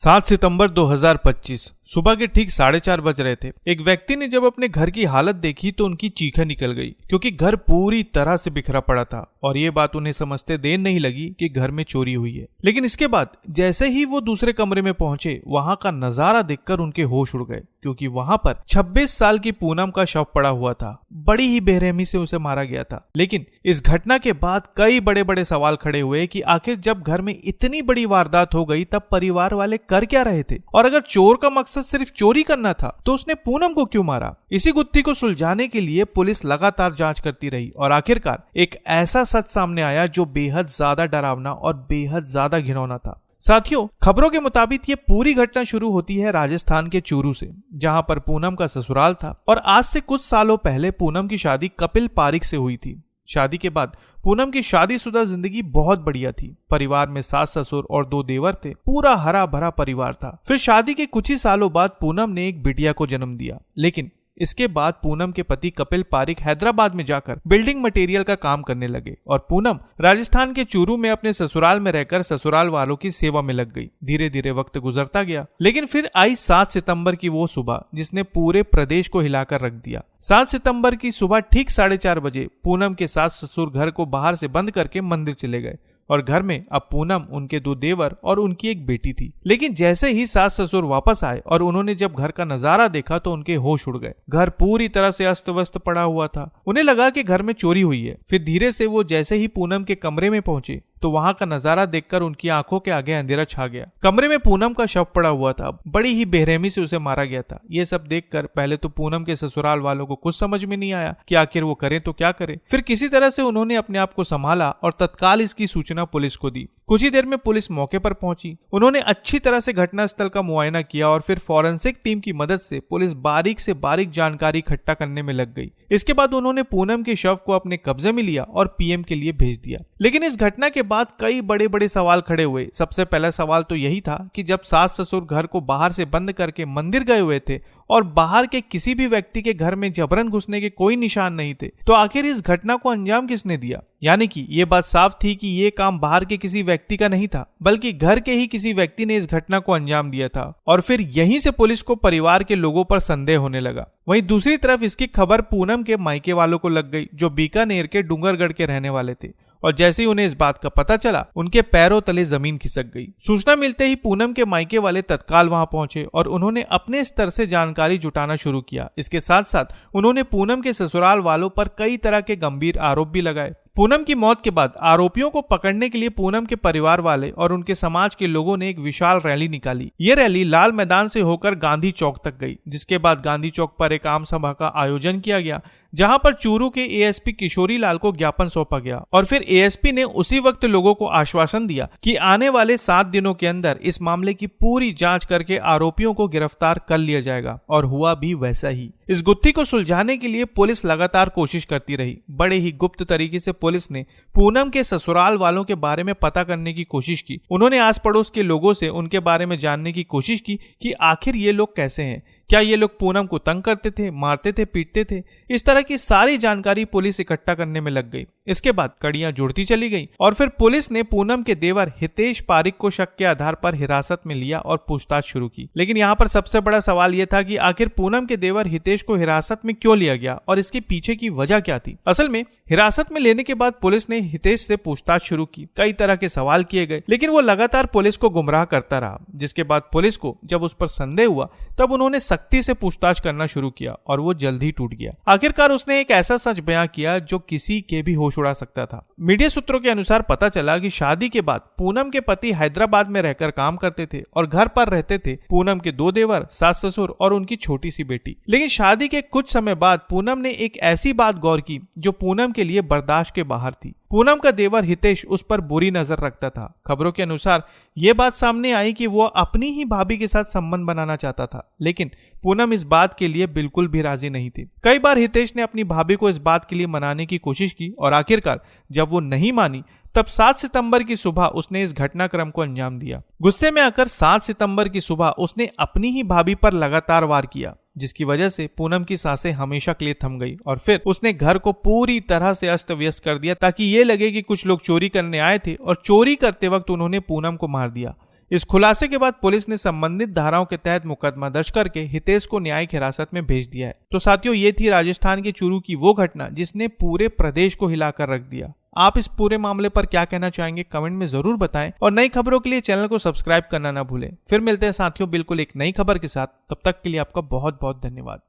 7 सितंबर 2025 सुबह के ठीक 4:30 बज रहे थे। एक व्यक्ति ने जब अपने घर की हालत देखी तो उनकी चीखें निकल गई, क्योंकि घर पूरी तरह से बिखरा पड़ा था और ये बात उन्हें समझते देर नहीं लगी कि घर में चोरी हुई है। लेकिन इसके बाद जैसे ही वो दूसरे कमरे में पहुंचे, वहां का नजारा देखकर उनके होश उड़ गए, क्योंकि वहां पर 26 साल की पूनम का शव पड़ा हुआ था। बड़ी ही बेरहमी से उसे मारा गया था। लेकिन इस घटना के बाद कई बड़े बड़े सवाल खड़े हुए कि आखिर जब घर में इतनी बड़ी वारदात हो गई तब परिवार वाले कर क्या रहे थे, और अगर चोर का मकसद सिर्फ चोरी करना था तो उसने पूनम को क्यों मारा। इसी गुत्थी को सुलझाने के लिए पुलिस लगातार जांच करती रही और आखिरकार एक ऐसा सच सामने आया जो बेहद ज्यादा डरावना और बेहद ज्यादा घिनौना था। साथियों, खबरों के मुताबिक ये पूरी घटना शुरू होती है राजस्थान के चूरू से, जहां पर पूनम का ससुराल था और आज से कुछ सालों पहले पूनम की शादी कपिल पारिक से हुई थी। शादी के बाद पूनम की शादीशुदा जिंदगी बहुत बढ़िया थी। परिवार में सास ससुर और 2 देवर थे। पूरा हरा भरा परिवार था। फिर शादी के कुछ ही सालों बाद पूनम ने एक बिटिया को जन्म दिया। लेकिन इसके बाद पूनम के पति कपिल पारिक हैदराबाद में जाकर बिल्डिंग मटेरियल का काम करने लगे और पूनम राजस्थान के चूरू में अपने ससुराल में रहकर ससुराल वालों की सेवा में लग गई। धीरे धीरे वक्त गुजरता गया, लेकिन फिर आई 7 सितंबर की वो सुबह जिसने पूरे प्रदेश को हिलाकर रख दिया। 7 सितंबर की सुबह ठीक 4:30 बजे पूनम के सास ससुर घर को बाहर से बंद करके मंदिर चले गए और घर में अब पूनम, उनके 2 देवर और उनकी एक बेटी थी। लेकिन जैसे ही सास ससुर वापस आए और उन्होंने जब घर का नजारा देखा तो उनके होश उड़ गए। घर पूरी तरह से अस्त व्यस्त पड़ा हुआ था। उन्हें लगा कि घर में चोरी हुई है। फिर धीरे से वो जैसे ही पूनम के कमरे में पहुंचे तो वहां का नजारा देखकर उनकी आंखों के आगे अंधेरा छा गया। कमरे में पूनम का शव पड़ा हुआ था। बड़ी ही बेरहमी से उसे मारा गया था। ये सब देखकर पहले तो पूनम के ससुराल वालों को कुछ समझ में नहीं आया कि आखिर वो करें तो क्या करें। फिर किसी तरह से उन्होंने अपने आप को संभाला और तत्काल इसकी सूचना पुलिस को दी। कुछ ही देर में पुलिस मौके पर पहुंची। उन्होंने अच्छी तरह से घटनास्थल का मुआयना किया और फिर फॉरेंसिक टीम की मदद से पुलिस बारीक से बारीक जानकारी इकट्ठा करने में लग गई। इसके बाद उन्होंने पूनम के शव को अपने कब्जे में लिया और पीएम के लिए भेज दिया। लेकिन इस घटना के बाद कई बड़े बड़े सवाल खड़े हुए। सबसे पहला सवाल तो यही था कि जब सास ससुर घर को बाहर से बंद करके मंदिर गए हुए थे और बाहर के किसी भी व्यक्ति के घर में जबरन घुसने के कोई निशान नहीं थे, तो आखिर इस घटना को अंजाम किसने दिया। यानी कि ये बात साफ थी कि ये काम बाहर के किसी व्यक्ति का नहीं था, बल्कि घर के ही किसी व्यक्ति ने इस घटना को अंजाम दिया था। और फिर यहीं से पुलिस को परिवार के लोगों पर संदेह होने लगा। वहीं दूसरी तरफ इसकी खबर पूनम के मायके वालों को लग गई, जो बीकानेर के डूंगरगढ़ के रहने वाले थे। और जैसे ही उन्हें इस बात का पता चला, उनके पैरों तले जमीन खिसक गई। सूचना मिलते ही पूनम के मायके वाले तत्काल वहां पहुंचे और उन्होंने अपने स्तर से जानकारी जुटाना शुरू किया। इसके साथ साथ उन्होंने पूनम के ससुराल वालों पर कई तरह के गंभीर आरोप भी लगाए। पूनम की मौत के बाद आरोपियों को पकड़ने के लिए पूनम के परिवार वाले और उनके समाज के लोगों ने एक विशाल रैली निकाली। ये रैली लाल मैदान से होकर गांधी चौक तक गई, जिसके बाद गांधी चौक पर एक आम सभा का आयोजन किया गया, जहां पर चूरू के एएसपी किशोरी लाल को ज्ञापन सौंपा गया। और फिर एएसपी ने उसी वक्त लोगों को आश्वासन दिया कि आने वाले 7 दिनों के अंदर इस मामले की पूरी जांच करके आरोपियों को गिरफ्तार कर लिया जाएगा। और हुआ भी वैसा ही। इस गुत्थी को सुलझाने के लिए पुलिस लगातार कोशिश करती रही। बड़े ही गुप्त तरीके से पुलिस ने पूनम के ससुराल वालों के बारे में पता करने की कोशिश की। उन्होंने आस पड़ोस के लोगों से उनके बारे में जानने की कोशिश की कि आखिर ये लोग कैसे हैं। क्या ये लोग पूनम को तंग करते थे, मारते थे, पीटते थे? इस तरह की सारी जानकारी पुलिस इकट्ठा करने में लग गई। इसके बाद कड़ियां जुड़ती चली गई और फिर पुलिस ने पूनम के देवर हितेश पारिक को शक के आधार पर हिरासत में लिया और पूछताछ शुरू की। लेकिन यहाँ पर सबसे बड़ा सवाल यह था कि आखिर पूनम के देवर हितेश को हिरासत में क्यों लिया गया और इसके पीछे की वजह क्या थी। असल में हिरासत में लेने के बाद पुलिस ने हितेश से पूछताछ शुरू की। कई तरह के सवाल किए गए, लेकिन वो लगातार पुलिस को गुमराह करता रहा। जिसके बाद पुलिस को जब उस पर संदेह हुआ, तब उन्होंने सख्ती से पूछताछ करना शुरू किया और वो जल्द ही टूट गया। आखिरकार उसने एक ऐसा सच बयां किया जो किसी के भी होश उड़ा सकता था। मीडिया सूत्रों के अनुसार पता चला कि शादी के बाद पूनम के पति हैदराबाद में रहकर काम करते थे और घर पर रहते थे पूनम के 2 देवर, सास ससुर और उनकी छोटी सी बेटी। लेकिन शादी के कुछ समय बाद पूनम ने एक ऐसी बात गौर की जो पूनम के लिए बर्दाश्त के बाहर थी। पूनम का देवर हितेश उस पर बुरी नजर रखता था। खबरों के अनुसार यह बात सामने आई कि वो अपनी ही भाभी के साथ संबंध बनाना चाहता था, लेकिन पूनम इस बात के लिए बिल्कुल भी राजी नहीं थी। कई बार हितेश ने अपनी भाभी को इस बात के लिए मनाने की कोशिश की और आखिरकार जब वो नहीं मानी, तब 7 सितंबर की सुबह उसने इस घटनाक्रम को अंजाम दिया। गुस्से में आकर 7 सितंबर की सुबह उसने अपनी ही भाभी पर लगातार वार किया, जिसकी वजह से पूनम की सांसें हमेशा के लिए थम गई और फिर उसने घर को पूरी तरह से अस्त व्यस्त कर दिया, ताकि ये लगे कि कुछ लोग चोरी करने आए थे और चोरी करते वक्त उन्होंने पूनम को मार दिया। इस खुलासे के बाद पुलिस ने संबंधित धाराओं के तहत मुकदमा दर्ज करके हितेश को न्यायिक हिरासत में भेज दिया है। तो साथियों, ये थी राजस्थान के चूरू की वो घटना जिसने पूरे प्रदेश को हिलाकर रख दिया। आप इस पूरे मामले पर क्या कहना चाहेंगे कमेंट में जरूर बताएं और नई खबरों के लिए चैनल को सब्सक्राइब करना ना भूलें। फिर मिलते हैं साथियों बिल्कुल एक नई खबर के साथ, तब तक के लिए आपका बहुत बहुत धन्यवाद।